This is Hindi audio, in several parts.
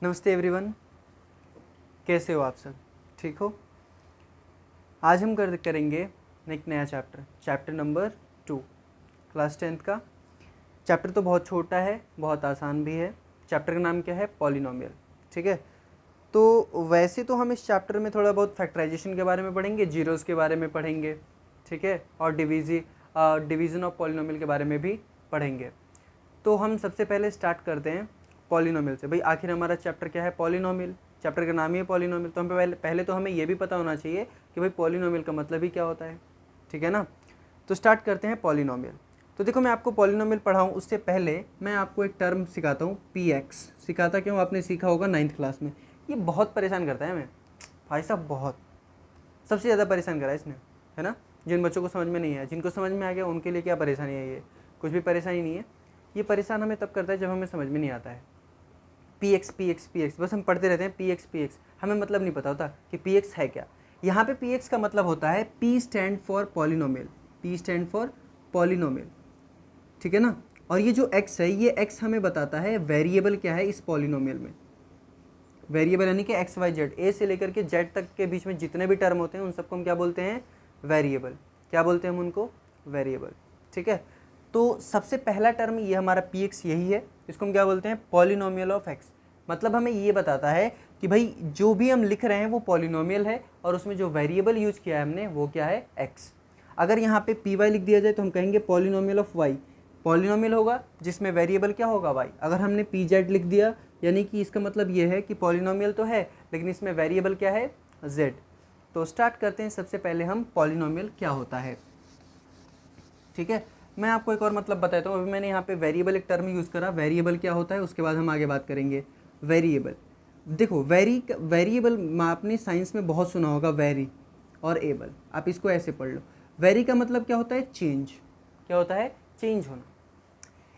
नमस्ते एवरीवन, कैसे हो आप सब? ठीक हो? आज हम करेंगे एक नया चैप्टर नंबर 2 क्लास 10th का। चैप्टर तो बहुत छोटा है, बहुत आसान भी है। चैप्टर का नाम क्या है? पॉलिनोमियल। ठीक है, तो वैसे तो हम इस चैप्टर में थोड़ा बहुत फैक्टराइजेशन के बारे में पढ़ेंगे, जीरोज़ के बारे में पढ़ेंगे, ठीक है, और डिवीज़न ऑफ पॉलिनोमियल के बारे में भी पढ़ेंगे। तो हम सबसे पहले स्टार्ट करते हैं पॉलिनोमियल से। भाई आखिर हमारा चैप्टर क्या है? पॉलिनोमियल। चैप्टर का नाम ही है पॉलिनोमियल, तो हम पहले तो हमें ये भी पता होना चाहिए कि भाई पॉलिनोमियल का मतलब ही क्या होता है। ठीक है ना? तो स्टार्ट करते हैं पॉलिनोमियल। तो देखो, मैं आपको पॉलिनोमियल पढ़ाऊँ उससे पहले मैं आपको एक टर्म सिखाता हूँ, पी एक्स। सिखाता क्यों? आपने सीखा होगा 9th क्लास में। ये बहुत परेशान करता है हमें भाई साहब, बहुत, सबसे ज़्यादा परेशान करा है इसने, है ना। जिन बच्चों को समझ में नहीं आया, जिनको समझ में आ गया उनके लिए क्या परेशानी है? ये कुछ भी परेशानी नहीं है। ये परेशान हमें तब करता है जब हमें समझ में नहीं आता है। P x P x P x, बस हम पढ़ते रहते हैं पी एक्स पी एक्स, हमें मतलब नहीं पता होता कि पी एक्स है क्या। यहाँ पे पी एक्स का मतलब होता है P stand for polynomial, P stand for polynomial. ठीक है ना। और ये जो एक्स है, ये एक्स हमें बताता है वेरिएबल क्या है इस पॉलिनोमियल में। वेरिएबल यानी कि एक्स वाई जेड, ए से लेकर के जेड तक के बीच में जितने भी टर्म होते हैं उन सबको हम क्या बोलते हैं? वेरिएबल। क्या बोलते हैं हम उनको? वेरिएबल। ठीक है, तो सबसे पहला टर्म ये हमारा पी एक्स यही है, इसको हम क्या बोलते हैं? Polynomial of x. मतलब हमें ये बताता है कि भाई जो भी हम लिख रहे हैं वो पॉलिनोमियल है, और उसमें जो वेरिएबल यूज किया है हमने वो क्या है? एक्स। अगर यहाँ पे पी वाई लिख दिया जाए तो हम कहेंगे पॉलिनोमियल ऑफ वाई। पॉलिनोमियल होगा जिसमें वेरिएबल क्या होगा? वाई। अगर हमने पी जेड लिख दिया, यानी कि इसका मतलब ये है कि पॉलिनोमियल तो है लेकिन इसमें वेरिएबल क्या है? जेड। तो स्टार्ट करते हैं सबसे पहले हम पॉलिनोमियल क्या होता है। ठीक है, मैं आपको एक और मतलब बताता हूँ। अभी मैंने यहाँ पे वेरिएबल एक टर्म यूज़ करा, वेरिएबल क्या होता है उसके बाद हम आगे बात करेंगे। वेरिएबल, देखो वेरिएबल आपने साइंस में बहुत सुना होगा, वेरी और एबल। आप इसको ऐसे पढ़ लो। वेरी का मतलब क्या होता है? चेंज। क्या होता है? चेंज होना।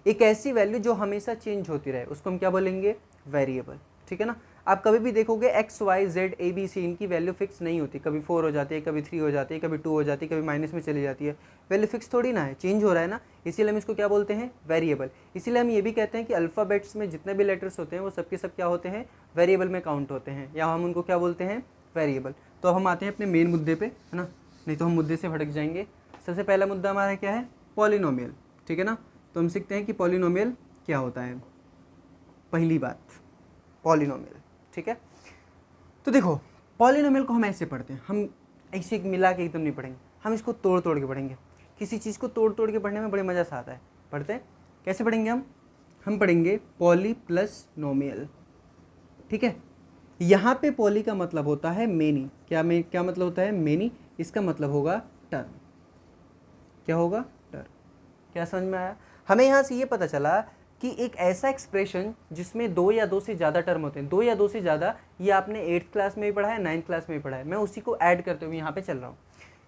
एक ऐसी वैल्यू जो हमेशा चेंज होती रहे उसको हम क्या बोलेंगे? वेरिएबल। ठीक है ना। आप कभी भी देखोगे x y z a b c, इनकी वैल्यू फिक्स नहीं होती। कभी 4 हो जाती है, कभी 3 हो जाती है, कभी 2 हो जाती है, कभी माइनस में चली जाती है। वैल्यू फिक्स थोड़ी ना है, चेंज हो रहा है ना, इसीलिए हम इसको क्या बोलते हैं? वेरिएबल। इसीलिए हम ये भी कहते हैं कि अल्फ़ाबेट्स में जितने भी लेटर्स होते हैं वो सबके सब क्या होते हैं? वेरिएबल में काउंट होते हैं, या हम उनको क्या बोलते हैं? वेरिएबल। तो अब हम आते हैं अपने मेन मुद्दे पे, है ना, नहीं तो हम मुद्दे से भटक जाएंगे। सबसे पहला मुद्दा हमारा क्या है? पॉलिनोमियल। ठीक है ना। तो हम सीखते हैं कि पॉलिनोमियल क्या होता है। पहली बात, पॉलिनोमियल। ठीक है, तो देखो, पॉलिनोमियल को हम ऐसे पढ़ते हैं, हम ऐसे मिला के एकदम नहीं पढ़ेंगे, हम इसको तोड़ तोड़ के पढ़ेंगे। किसी चीज़ को तोड़ तोड़ के पढ़ने में बड़े मज़ा सा आता है। पढ़ते हैं कैसे? पढ़ेंगे हम पढ़ेंगे पॉली प्लस नोमियल। ठीक है, यहाँ पे पॉली का मतलब होता है मेनी। क्या मतलब होता है? मेनी। इसका मतलब होगा टर्म। क्या होगा? टर्म। क्या समझ में आया? हमें यहाँ से ये पता चला कि एक ऐसा एक्सप्रेशन जिसमें 2 या 2 से ज़्यादा टर्म होते हैं, 2 या 2 से ज़्यादा, ये आपने 8th क्लास में भी पढ़ा है, 9th क्लास में भी पढ़ा है, मैं उसी को ऐड करते हुए यहाँ पे चल रहा हूँ।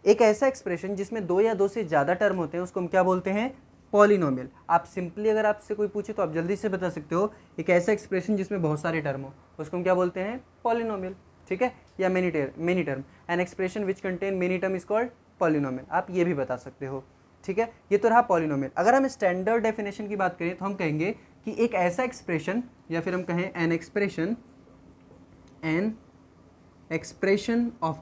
एक ऐसा एक्सप्रेशन जिसमें 2 या 2 से ज़्यादा टर्म होते हैं उसको हम क्या बोलते हैं? पॉलिनोमियल। आप सिंपली अगर आपसे कोई पूछे तो आप जल्दी से बता सकते हो, एक ऐसा एक्सप्रेशन जिसमें बहुत सारे टर्म हो उसको हम क्या बोलते हैं? पॉलिनोमियल। ठीक है, या many term, an expression which contain many term is called polynomial, आप ये भी बता सकते हो। ठीक है, ये तो रहा पॉलिनोमियल। अगर हम स्टैंडर्ड डेफिनेशन की बात करें तो हम कहेंगे कि एक ऐसा एक्सप्रेशन, या फिर हम कहें an expression of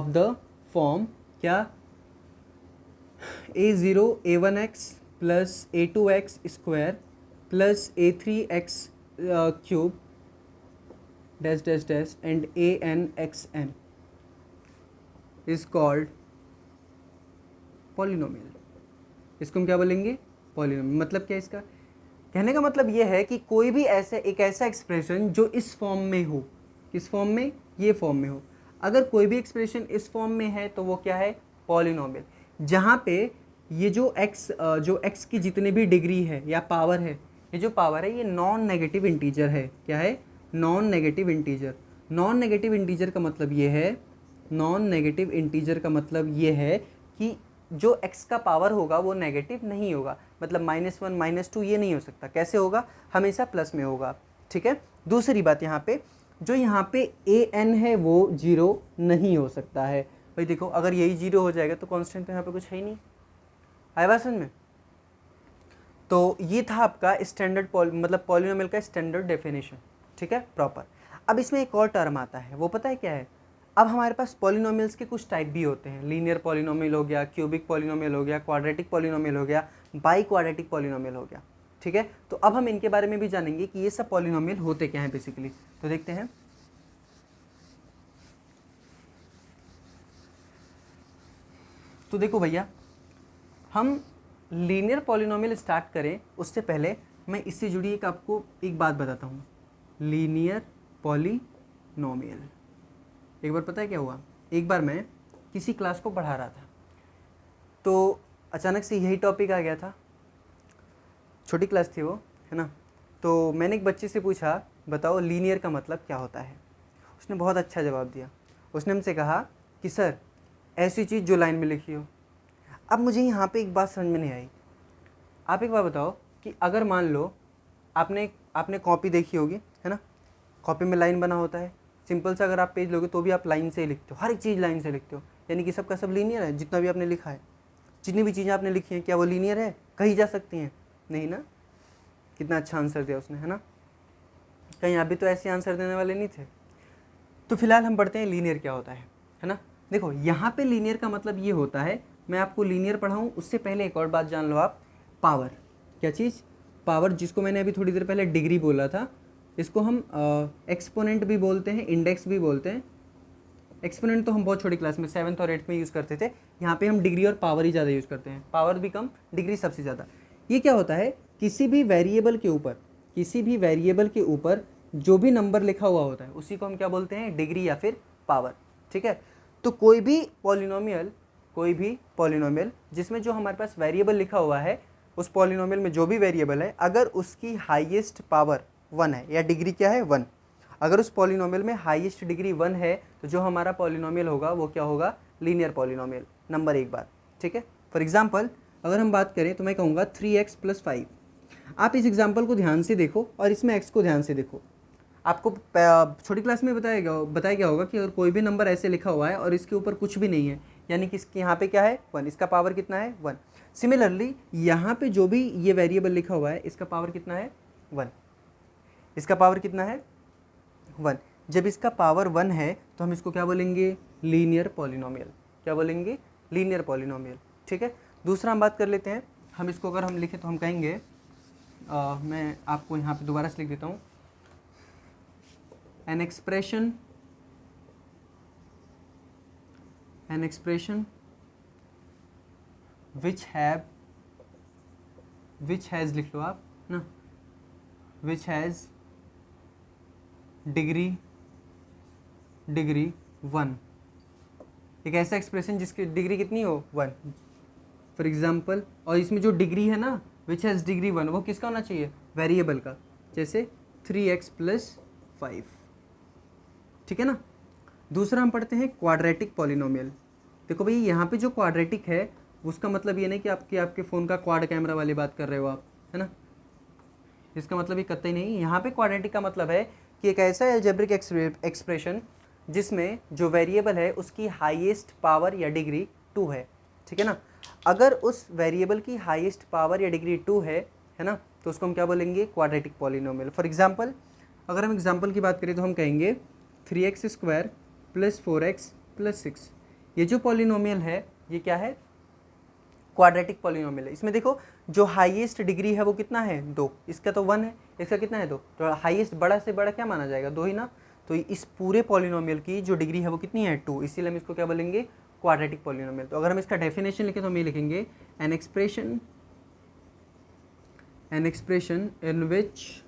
the form क्या? a0 a1x plus a2x square plus a3x cube dash dash dash and anxn is called polynomial. इसको हम क्या बोलेंगे? पॉलिनोमियल। मतलब क्या इसका? कहने का मतलब ये है कि कोई भी एक ऐसा एक्सप्रेशन जो इस फॉर्म में हो, किस फॉर्म में? ये फॉर्म में हो। अगर कोई भी एक्सप्रेशन इस फॉर्म में है तो वो क्या है? पॉलिनोमियल। जहाँ पे ये जो x की जितनी भी डिग्री है या पावर है, ये जो पावर है ये नॉन नेगेटिव इंटीजर है। क्या है? Non negative integer. Non negative integer का मतलब ये है, नॉन नेगेटिव इंटीजर का मतलब ये है कि जो x का पावर होगा वो नेगेटिव नहीं होगा, मतलब -1 -2 ये नहीं हो सकता। कैसे होगा? हमेशा प्लस में होगा। ठीक है, दूसरी बात यहाँ पे, जो यहाँ पे an है वो 0 नहीं हो सकता है। भाई देखो, अगर यही 0 हो जाएगा तो कांस्टेंट तो यहाँ पे कुछ है ही नहीं। आया बात समझ में? तो ये था आपका स्टैंडर्ड मतलब पॉलिनोमियल का स्टैंडर्ड डेफिनेशन, ठीक है, प्रॉपर। अब इसमें एक और टर्म आता है, वो पता है क्या है? अब हमारे पास पॉलिनोमियल्स के कुछ टाइप भी होते हैं, लीनियर पॉलिनोमियल हो गया, क्यूबिक पॉलिनोमियल हो गया, क्वाड्रेटिक पॉलिनोमियल हो गया, बाई क्वाड्रेटिक पॉलिनोमियल हो गया, ठीक है। तो अब हम इनके बारे में भी जानेंगे कि ये सब पॉलिनोमियल होते क्या हैं बेसिकली। तो देखते हैं। तो देखो भैया, हम लीनियर पॉलिनोमियल स्टार्ट करें उससे पहले मैं इससे जुड़ी आपको एक बात बताता हूँ। लीनियर पॉलिनोमियल, एक बार पता है क्या हुआ, एक बार मैं किसी क्लास को पढ़ा रहा था, तो अचानक से यही टॉपिक आ गया था। छोटी क्लास थी वो, है ना। तो मैंने एक बच्चे से पूछा, बताओ लीनियर का मतलब क्या होता है। उसने बहुत अच्छा जवाब दिया। उसने हमसे कहा कि सर ऐसी चीज़ जो लाइन में लिखी हो। अब मुझे यहाँ पे एक बात समझ में नहीं आई। आप एक बात बताओ कि अगर मान लो आपने कॉपी देखी होगी, है ना, कॉपी में लाइन बना होता है, सिंपल सा अगर आप पेज लोगे तो भी आप लाइन से ही लिखते हो, हर एक चीज़ लाइन से लिखते हो, यानी कि सबका सब लीनियर है। जितना भी आपने लिखा है, जितनी भी चीज़ें आपने लिखी हैं, क्या वो लीनियर है? कहीं जा सकती हैं? नहीं ना। कितना अच्छा आंसर दिया उसने, है ना। कहीं आप भी तो ऐसे आंसर देने वाले नहीं थे। तो फिलहाल हम पढ़ते हैं लीनियर क्या होता है ना। देखो यहाँ पे लीनियर का मतलब ये होता है, मैं आपको लीनियर पढ़ाऊँ उससे पहले एक और बात जान लो आप। पावर, क्या चीज़? पावर, जिसको मैंने अभी थोड़ी देर पहले डिग्री बोला था, इसको हम एक्सपोनेंट भी बोलते हैं, इंडेक्स भी बोलते हैं। एक्सपोनेंट तो हम बहुत छोटी क्लास में 7th और 8th में यूज़ करते थे। यहाँ पे हम डिग्री और पावर ही ज़्यादा यूज़ करते हैं, पावर भी कम, डिग्री सबसे ज़्यादा। ये क्या होता है? किसी भी वेरिएबल के ऊपर जो भी नंबर लिखा हुआ होता है उसी को हम क्या बोलते हैं? डिग्री या फिर पावर, ठीक है। तो कोई भी पॉलिनोमियल जिसमें जो हमारे पास वेरिएबल लिखा हुआ है, उस पॉलिनोमियल में जो भी वेरिएबल है, अगर उसकी हाईएस्ट पावर 1 है या डिग्री क्या है? 1, अगर उस पॉलिनोमियल में हाईएस्ट डिग्री 1 है तो जो हमारा पॉलिनोमियल होगा वो क्या होगा? लीनियर पॉलिनोमियल, नंबर एक बात, ठीक है। फॉर एग्जांपल अगर हम बात करें तो मैं कहूँगा 3x + 5। आप इस एग्जांपल को ध्यान से देखो और इसमें x को ध्यान से देखो। आपको छोटी क्लास में बताया गया होगा कि अगर कोई भी नंबर ऐसे लिखा हुआ है और इसके ऊपर कुछ भी नहीं है, यानी कि इसके यहाँ पे क्या है? 1, इसका पावर कितना है? 1। सिमिलरली यहाँ पे जो भी ये वेरिएबल लिखा हुआ है, इसका पावर कितना है? 1। इसका पावर कितना है? 1। जब इसका पावर 1 है तो हम इसको क्या बोलेंगे? Linear polynomial. क्या बोलेंगे? लीनियर पॉलिनोमियल, ठीक है। दूसरा हम बात कर लेते हैं। हम इसको अगर हम लिखें तो हम कहेंगे, मैं आपको यहाँ पे दोबारा से लिख देता हूँ, an expression which has लिख लो आप ना, which has डिग्री 1, एक ऐसा एक्सप्रेशन जिसकी डिग्री कितनी हो? 1, फॉर एग्जाम्पल। और इसमें जो डिग्री है ना, विच हैज़ डिग्री 1, वो किसका होना चाहिए? वेरिएबल का, जैसे 3x + 5, ठीक है ना। दूसरा हम पढ़ते हैं क्वाड्रेटिक पॉलिनोमियल। देखो भाई यहाँ पे जो क्वाड्रेटिक है उसका मतलब ये नहीं कि आपके फ़ोन का क्वाड कैमरा वाली बात कर रहे हो आप, है ना। इसका मतलब ये कतई नहीं। यहाँ पे क्वाड्रेटिक का मतलब है कि एक ऐसा एल्जेब्रिक एक्सप्रेशन जिसमें जो वेरिएबल है उसकी हाईएस्ट पावर या डिग्री 2 है, ठीक है ना। अगर उस वेरिएबल की हाईएस्ट पावर या डिग्री 2 है ना, तो उसको हम क्या बोलेंगे? Quadratic polynomial. फॉर एग्जांपल अगर हम एग्जांपल की बात करें तो हम कहेंगे 3x² + 4x + 6। ये जो पॉलिनोमियल है ये क्या है? क्वाड्रेटिक पॉलिनोमियल है। इसमें देखो जो हाईएस्ट डिग्री है वो कितना है? 2। इसका तो 1 है, इसका कितना है? 2। तो हाईएस्ट बड़ा से बड़ा क्या माना जाएगा? 2 ही ना। तो इस पूरे पॉलिनोमियल की जो डिग्री है वो कितनी है? 2। इसीलिए हम इसको क्या बोलेंगे? Quadratic polynomial. तो अगर हम इसका डेफिनेशन लिखें तो हम ये लिखेंगे, an expression in which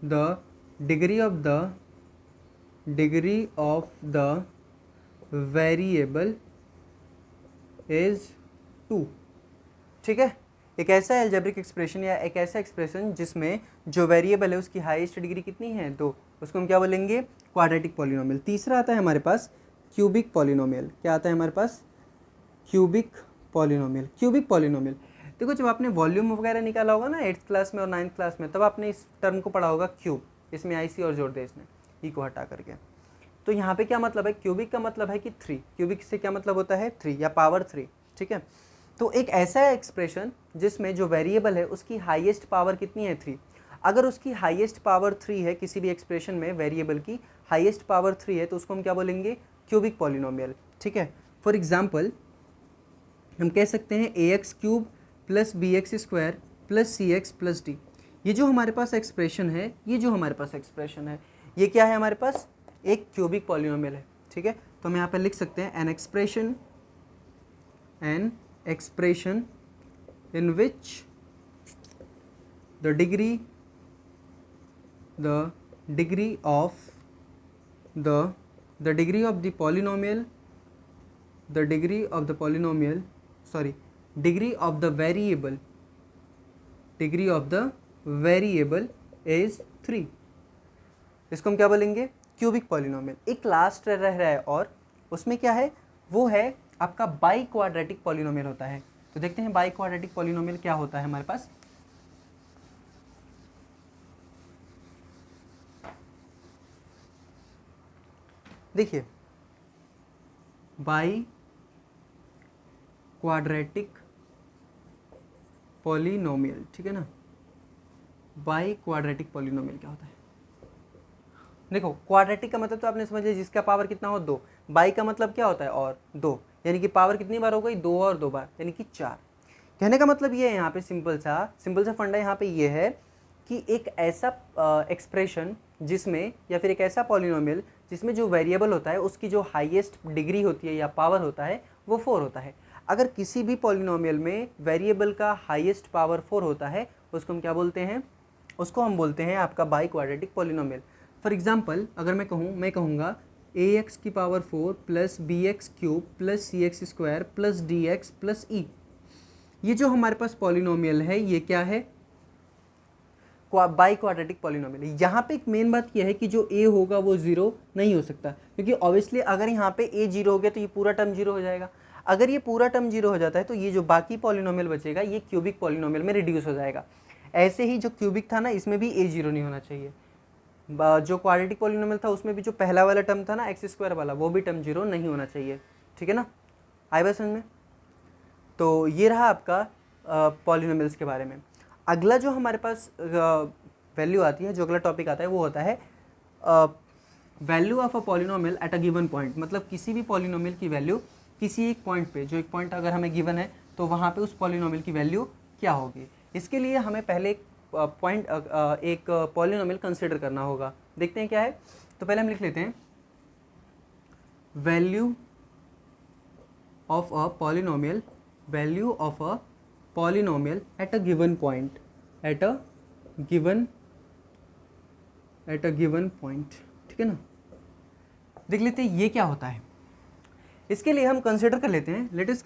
the degree of the variable is 2, ठीक है। एक ऐसा एल्जेब्रिक एक्सप्रेशन या एक ऐसा एक्सप्रेशन जिसमें जो वेरिएबल है उसकी हाईएस्ट डिग्री कितनी है? 2, उसको हम क्या बोलेंगे? Quadratic polynomial. तीसरा आता है हमारे पास क्यूबिक पॉलिनोमियल। क्या आता है हमारे पास? Cubic polynomial. देखो जब आपने वॉल्यूम वगैरह निकाला होगा ना 8th क्लास में और 9th क्लास में, तब आपने इस टर्म को पढ़ा होगा क्यूब। इसमें IC और जोड़ दे इसने, ई को हटा करके। तो यहाँ पे क्या मतलब है? क्यूबिक का मतलब है कि 3। क्यूबिक से क्या मतलब होता है? 3 या पावर 3, ठीक है। तो एक ऐसा एक्सप्रेशन जिसमें जो वेरिएबल है उसकी हाईएस्ट पावर कितनी है 3। अगर उसकी हाईएस्ट पावर 3 है, किसी भी एक्सप्रेशन में वेरिएबल की हाईएस्ट पावर 3 है, तो उसको हम क्या बोलेंगे, क्यूबिक पॉलिनोमियल। ठीक है, फॉर एग्जांपल हम कह सकते हैं ax³ plus bx² plus cx plus d। ये जो हमारे पास एक्सप्रेशन है, ये क्या है हमारे पास, एक क्यूबिक पॉलिनोमियल है। ठीक है, तो हम यहाँ पर लिख सकते हैं an expression in which the degree of the polynomial degree of the variable is 3। इसको हम क्या बोलेंगे, क्यूबिक पॉलिनोमियल। एक लास्ट रह रहा है और उसमें क्या है, वो है आपका बाई क्वाड्रेटिक पॉलिनोमियल होता है। तो देखते हैं बाई क्वाड्रेटिक पॉलिनोमियल क्या होता है हमारे पास। देखिए बाई क्वाड्रेटिक पॉलिनोमियल, ठीक है ना, बाई क्वाड्रेटिक पॉलिनोमियल क्या होता है। देखो क्वाड्रेटिक का मतलब तो आपने समझ लिया, जिसका पावर कितना हो 2। बाई का मतलब क्या होता है, और 2, यानी कि पावर कितनी बार हो गई, 2 और 2 बार, यानी कि 4। कहने का मतलब ये है, यहाँ पे सिंपल सा फंडा यहाँ पे ये है कि एक ऐसा एक्सप्रेशन जिसमें, या फिर एक ऐसा पॉलिनोमियल जिसमें जो वेरिएबल होता है उसकी जो हाईएस्ट डिग्री होती है या पावर होता है वो 4 होता है। अगर किसी भी पॉलिनोमियल में वेरिएबल का हाईएस्ट पावर 4 होता है, उसको हम क्या बोलते हैं, उसको हम बोलते हैं आपका by quadratic polynomial. For example अगर मैं कहूँगा ax की power 4 plus bx³ plus cx² plus dx plus e। ये जो हमारे पास पॉलिनोमियल है ये क्या है, बाई क्वाड्रेटिक पॉलिनोमियल। यहाँ पे एक मेन बात यह है कि जो a होगा वो 0 नहीं हो सकता, क्योंकि ऑब्वियसली अगर यहाँ पे a 0 हो गया तो ये पूरा टर्म 0 हो जाएगा। अगर ये पूरा टर्म 0 हो जाता है तो ये जो बाकी पॉलिनोमियल बचेगा ये क्यूबिक पॉलिनोमियल में रिड्यूस हो जाएगा। ऐसे ही जो क्यूबिक था ना, इसमें भी a 0 नहीं होना चाहिए। जो क्वाड्रेटिक पॉलिनोमियल था उसमें भी जो पहला वाला टर्म था ना x² वाला, वो भी टर्म 0 नहीं होना चाहिए। ठीक है ना, आए बात समझ में। तो ये रहा आपका पॉलिनोमियल्स के बारे में। अगला जो हमारे पास वैल्यू आती है, जो अगला टॉपिक आता है वो होता है value of a polynomial at a given point. मतलब किसी भी पॉलिनोमियल की वैल्यू किसी एक पॉइंट पे, जो एक पॉइंट अगर हमें गिवन है तो वहाँ पे उस पॉलिनोमियल की वैल्यू क्या होगी। इसके लिए हमें पहले एक पॉलिनोमियल कंसिडर करना होगा। देखते हैं क्या है। तो पहले हम लिख लेते हैं value of a polynomial at a given point, at a given point. ठीक है ना, देख लेते हैं ये क्या होता है। इसके लिए हम कंसिडर कर लेते हैं, let us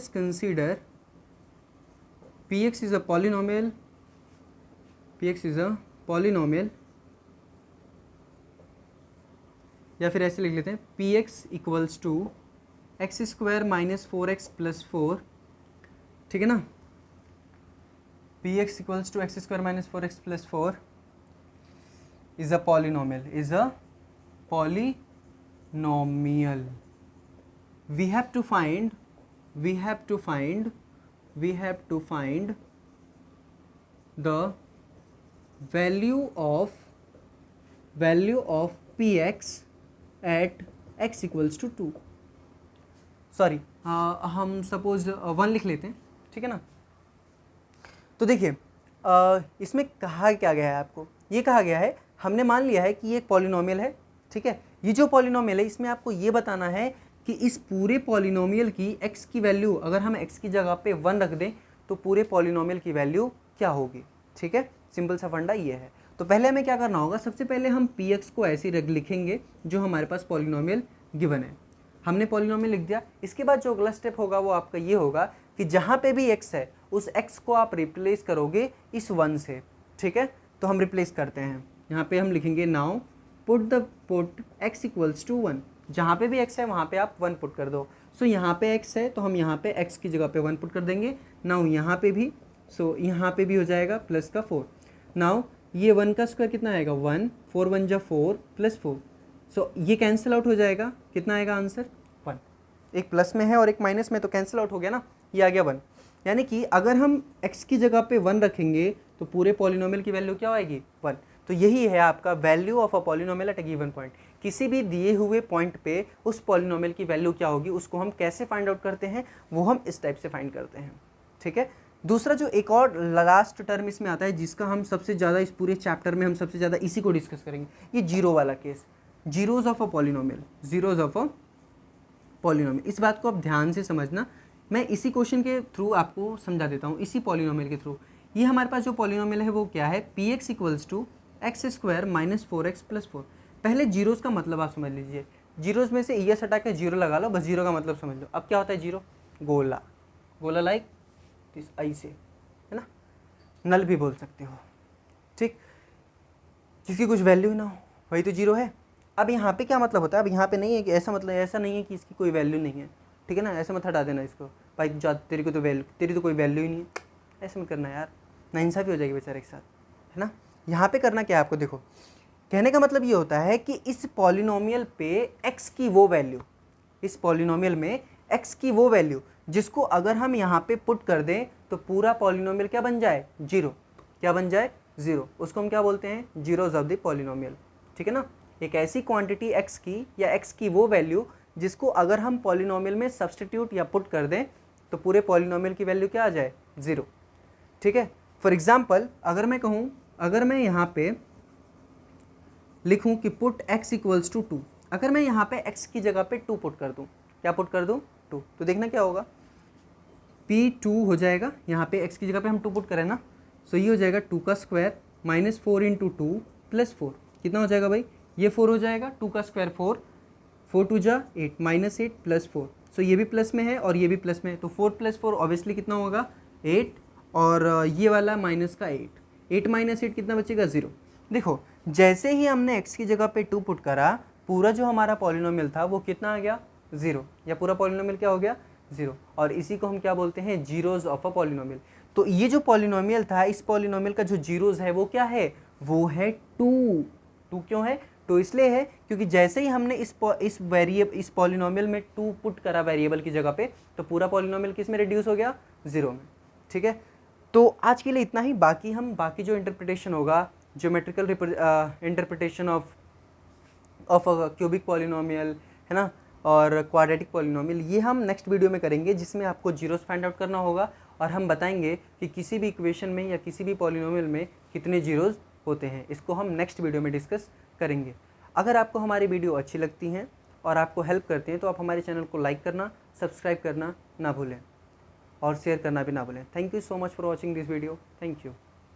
consider px is a polynomial, या फिर ऐसे लिख लेते हैं px equals to x² minus 4x plus 4। ठीक है ना, px equals to x² minus 4x plus 4 is a polynomial, we have to find the value of px at x equals to 2। Sorry, हम सपोज 1 लिख लेते हैं। ठीक है ना, तो देखिए इसमें कहा क्या गया है आपको, ये कहा गया है, हमने मान लिया है कि ये एक पॉलिनोमियल है। ठीक है, ये जो पॉलिनोमियल है इसमें आपको ये बताना है कि इस पूरे पॉलिनोमियल की x की वैल्यू, अगर हम x की जगह पे 1 रख दें तो पूरे पॉलिनोमियल की वैल्यू क्या होगी। ठीक है, सिंपल सा फंडा ये है। तो पहले हमें क्या करना होगा, सबसे पहले हम px को ऐसे ही लिखेंगे जो हमारे पास पॉलिनोमियल गिवन है। हमने पॉलिनोमियल लिख दिया। इसके बाद जो अगला स्टेप होगा वो आपका ये होगा कि जहाँ पे भी x है उस x को आप रिप्लेस करोगे इस 1 से। ठीक है, तो हम रिप्लेस करते हैं। यहाँ पे हम लिखेंगे now put x equals to 1। जहाँ पे भी x है वहाँ पे आप 1 पुट कर दो। सो यहाँ पे x है तो हम यहाँ पे x की जगह पे 1 पुट कर देंगे। नाउ यहाँ पे भी, सो यहाँ पे भी हो जाएगा प्लस का 4। नाउ ये 1 का स्क्वायर कितना आएगा, 1, 4 1 जा 4 प्लस 4। सो ये कैंसिल आउट हो जाएगा, कितना आएगा आंसर 1। एक प्लस में है और एक माइनस में, तो कैंसिल आउट हो गया ना, ये आ गया 1। यानी कि अगर हम x की जगह पे 1 रखेंगे तो पूरे पॉलिनोमियल की वैल्यू क्या आएगी 1। तो यही है आपका value of a polynomial at a given point. किसी भी दिए हुए पॉइंट पे उस पॉलिनोमियल की वैल्यू क्या होगी, उसको हम कैसे फाइंड आउट करते हैं, वो हम इस टाइप से फाइंड करते हैं। ठीक है। दूसरा जो एक और लास्ट टर्म इसमें आता है, जिसका हम सबसे ज़्यादा इस पूरे चैप्टर में हम सबसे ज़्यादा इसी को डिस्कस करेंगे, ये जीरो वाला case, zeros of a polynomial, zeros of a polynomial. इस बात को आप ध्यान से समझना, मैं इसी क्वेश्चन के थ्रू आपको समझा देता हूँ, इसी पॉलिनोमियल के थ्रू। ये हमारे पास जो पॉलिनोमियल है वो क्या है, p x equals to x square minus 4x plus 4। पहले जीरोज़ का मतलब आप समझ लीजिए, जीरोज़ में से ईएस हटा के जीरो लगा लो, बस जीरो का मतलब समझ लो। अब क्या होता है जीरो, गोला, गोला लाइक दिस, ऐसे, है ना, नल भी बोल सकते हो। ठीक, जिसकी कुछ वैल्यू ना हो वही तो जीरो है। अब यहाँ पे क्या मतलब होता है, अब यहाँ पे नहीं है कि ऐसा मतलब, ऐसा नहीं है कि इसकी कोई वैल्यू नहीं है, ठीक है ना, ऐसे मत हटा देना इसको, भाई जा तेरी को तो वैल्यू, तेरी तो कोई वैल्यू ही नहीं है, ऐसे मत करना यार, नाइंसाफ़ी हो जाएगी बेचारे के साथ, है ना। यहाँ पे करना क्या है आपको, देखो कहने का मतलब ये होता है कि इस पॉलिनोमियल पे x की वो वैल्यू, इस पॉलिनोमियल में x की वो वैल्यू जिसको अगर हम यहाँ पे पुट कर दें तो पूरा पॉलिनोमियल क्या बन जाए, जीरो, क्या बन जाए, जीरो, उसको हम क्या बोलते हैं, जीरोज ऑफ द पॉलिनोमियल। ठीक है ना, एक ऐसी क्वांटिटी x की या x की वो वैल्यू जिसको अगर हम पॉलिनोमियल में सब्सटीट्यूट या पुट कर दें तो पूरे पॉलिनोमियल की वैल्यू क्या आ जाए, ज़ीरो। ठीक है। फॉर एग्जाम्पल अगर मैं कहूँ, अगर मैं यहाँ पे लिखूँ कि पुट x इक्वल्स टू 2, अगर मैं यहाँ पे x की जगह पे 2 पुट कर दूँ, क्या पुट कर दूँ, 2, तो देखना क्या होगा, P2 हो जाएगा, यहाँ पे x की जगह पे हम 2 पुट करें ना, सो ये हो जाएगा 2 का स्क्वायर माइनस 4 इंटू 2 प्लस 4, कितना हो जाएगा भाई, ये 4 हो जाएगा, 2 का स्क्वायर 4, 4 टू जा 8 माइनस 8 प्लस 4, सो ये भी प्लस में है और ये भी प्लस में है, तो 4 प्लस 4 ऑब्वियसली कितना होगा 8, और ये वाला माइनस का 8, 8 माइनस 8 कितना बचेगा 0। देखो जैसे ही हमने x की जगह पे 2 पुट करा, पूरा जो हमारा पॉलिनोमियल था वो कितना आ गया, 0, या पूरा पॉलिनोमियल क्या हो गया, 0, और इसी को हम क्या बोलते हैं, जीरोज ऑफ अ पॉलिनोमियल। तो ये जो पॉलिनोमियल था, इस पॉलिनोमियल का जो जीरोज है वो क्या है, वो है 2। 2 क्यों है, तो इसलिए है क्योंकि जैसे ही हमने इस पॉलिनोमियल में 2 पुट करा वेरिएबल की जगह पे, तो पूरा पॉलिनोमियल किस में रिड्यूस हो गया, 0 में। ठीक है, तो आज के लिए इतना ही, बाकी हम बाकी जो इंटरप्रिटेशन होगा, geometrical interpretation of cubic polynomial, है ना, और क्वाड्रेटिक पॉलिनोमियल, ये हम नेक्स्ट वीडियो में करेंगे, जिसमें आपको जीरोस फाइंड आउट करना होगा और हम बताएंगे कि किसी भी इक्वेशन में या किसी भी पॉलिनोमियल में कितने जीरोस होते हैं। इसको हम नेक्स्ट वीडियो में डिस्कस करेंगे। अगर आपको हमारी वीडियो अच्छी लगती हैं और आपको हेल्प करते हैं तो आप हमारे चैनल को लाइक करना, सब्सक्राइब करना ना भूलें और शेयर करना भी ना भूलें। Thank you so much for watching this video. Thank you.